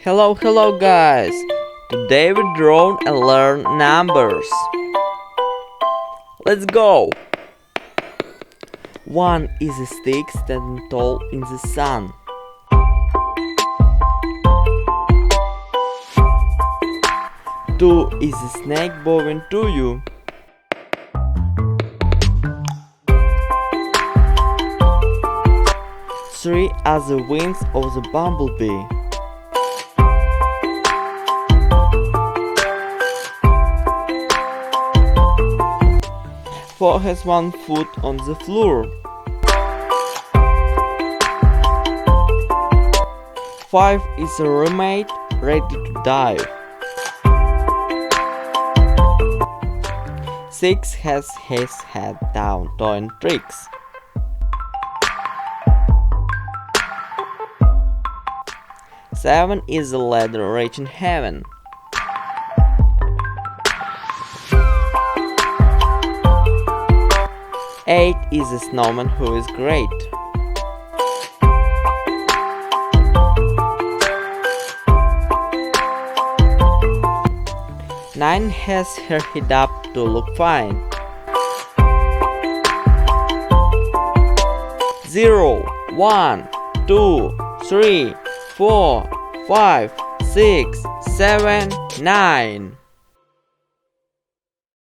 Hello guys! Today we draw and learn numbers. Let's go! 1 is a stick standing tall in the sun. 2 is a snake bowing to you. 3 are the wings of the bumblebee. 4 has 1 foot on the floor. 5 is a mermaid ready to dive. 6 has his head down doing tricks. 7 is a ladder reaching heaven. 8 is a snowman who is great. 9 has her head up to look fine. 0, 1, 2, 3, 4, 5, 6, 7, 9.